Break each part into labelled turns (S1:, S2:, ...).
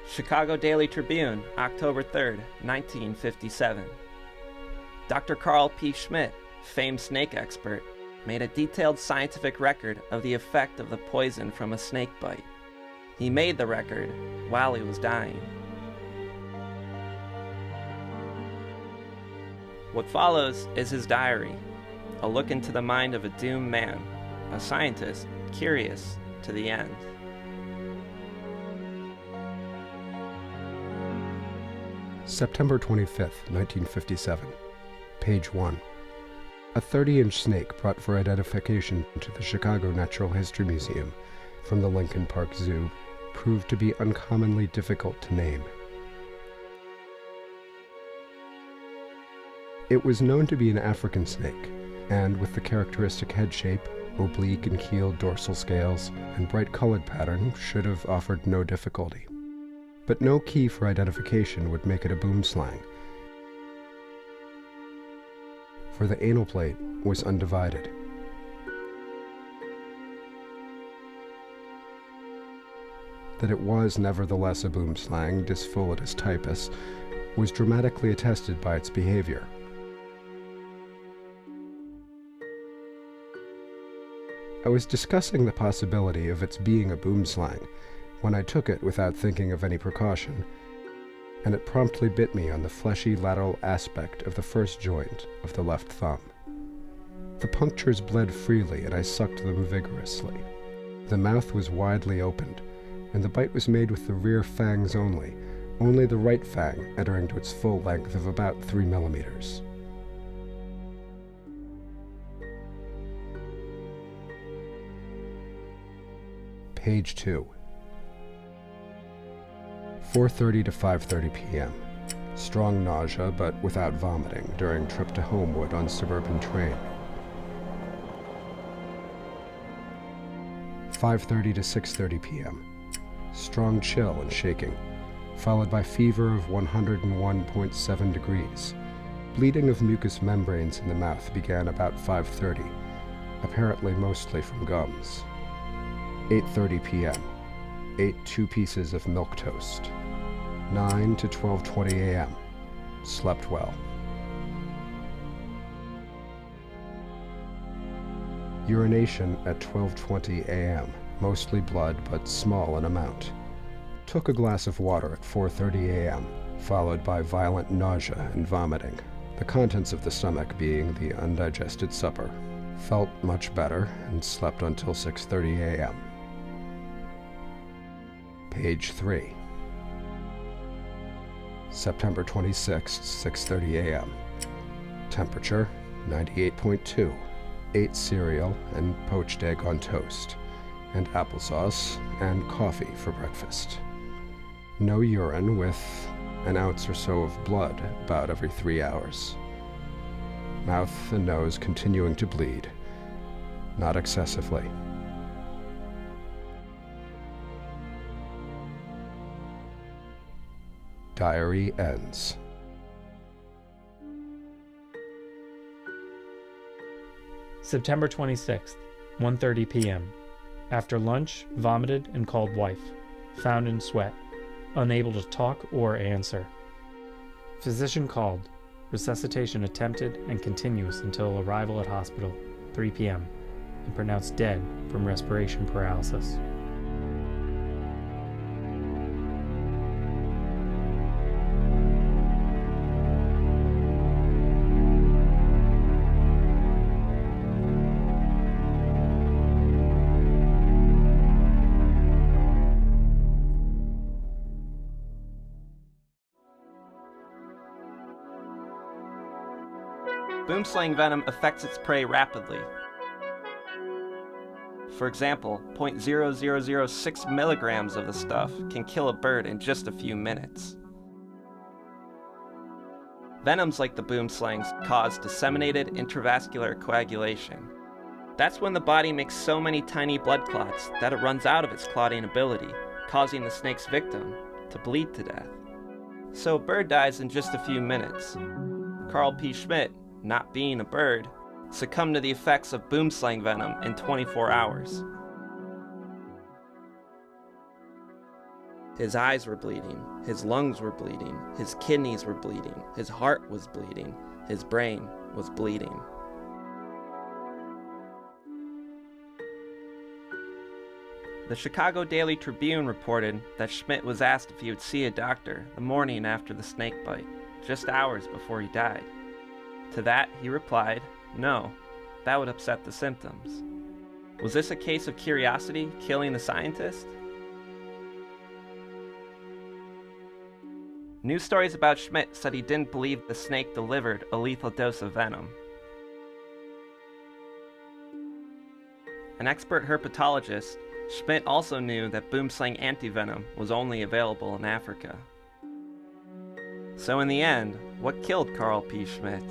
S1: Chicago Daily Tribune, October 3rd, 1957. Dr. Karl P. Schmidt, famed snake expert, made a detailed scientific record of the effect of the poison from a snake bite. He made the record while he was dying. What follows is his diary, a look into the mind of a doomed man, a scientist curious to the end.
S2: September 25th, 1957. Page 1. A 30-inch snake brought for identification to the Chicago Natural History Museum from the Lincoln Park Zoo proved to be uncommonly difficult to name. It was known to be an African snake, and with the characteristic head shape, oblique and keeled dorsal scales, and bright colored pattern, should have offered no difficulty. But no key for identification would make it a boomslang, for the anal plate was undivided. That it was nevertheless a boomslang, Dysphylatus typus, was dramatically attested by its behavior. I was discussing the possibility of its being a boomslang when I took it without thinking of any precaution, and it promptly bit me on the fleshy lateral aspect of the first joint of the left thumb. The punctures bled freely, and I sucked them vigorously. The mouth was widely opened, and the bite was made with the rear fangs only the right fang entering to its full length of about 3 millimeters. Page 2. 4:30 to 5:30 p.m. Strong nausea, but without vomiting, during trip to Homewood on suburban train. 5:30 to 6:30 p.m. Strong chill and shaking, followed by fever of 101.7 degrees. Bleeding of mucous membranes in the mouth began about 5:30, apparently mostly from gums. 8:30 p.m. Ate 2 pieces of milk toast. 9 to 12:20 a.m. Slept well. Urination at 12:20 a.m. Mostly blood, but small in amount. Took a glass of water at 4:30 a.m., followed by violent nausea and vomiting, the contents of the stomach being the undigested supper. Felt much better and slept until 6:30 a.m. Page 3. September 26th, 6:30 a.m. Temperature 98.2. Ate cereal and poached egg on toast, and applesauce and coffee for breakfast. No urine, with an ounce or so of blood about every 3 hours. Mouth and nose continuing to bleed, not excessively. Diary ends.
S3: September 26th, 1:30 p.m. After lunch, vomited and called wife. Found in sweat. Unable to talk or answer. Physician called. Resuscitation attempted and continuous until arrival at hospital, 3 p.m., and pronounced dead from respiration paralysis.
S1: Boomslang venom affects its prey rapidly. For example, 0.0006 milligrams of the stuff can kill a bird in just a few minutes. Venoms like the boomslings cause disseminated intravascular coagulation. That's when the body makes so many tiny blood clots that it runs out of its clotting ability, causing the snake's victim to bleed to death. So a bird dies in just a few minutes. Karl P. Schmidt, not being a bird, succumbed to the effects of boomslang venom in 24 hours. His eyes were bleeding, his lungs were bleeding, his kidneys were bleeding, his heart was bleeding, his brain was bleeding. The Chicago Daily Tribune reported that Schmidt was asked if he would see a doctor the morning after the snakebite, just hours before he died. To that, he replied, no, that would upset the symptoms. Was this a case of curiosity killing the scientist? News stories about Schmidt said he didn't believe the snake delivered a lethal dose of venom. An expert herpetologist, Schmidt also knew that boomslang antivenom was only available in Africa. So in the end, what killed Karl P. Schmidt?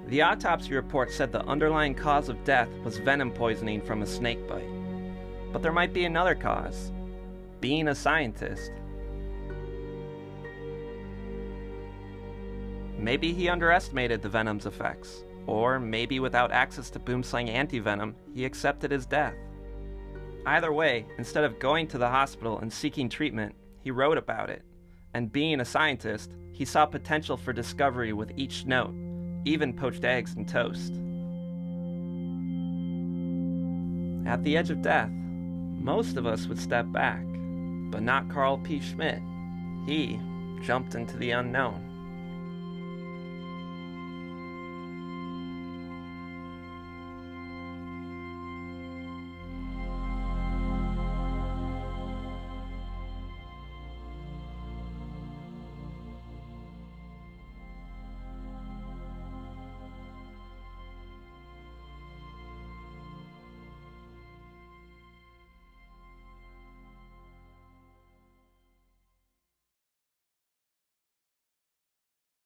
S1: The autopsy report said the underlying cause of death was venom poisoning from a snakebite. But there might be another cause: being a scientist. Maybe he underestimated the venom's effects. Or maybe without access to boomslang antivenom, he accepted his death. Either way, instead of going to the hospital and seeking treatment, he wrote about it. And being a scientist, he saw potential for discovery with each note, even poached eggs and toast. At the edge of death, most of us would step back, but not Karl P. Schmidt. He jumped into the unknown.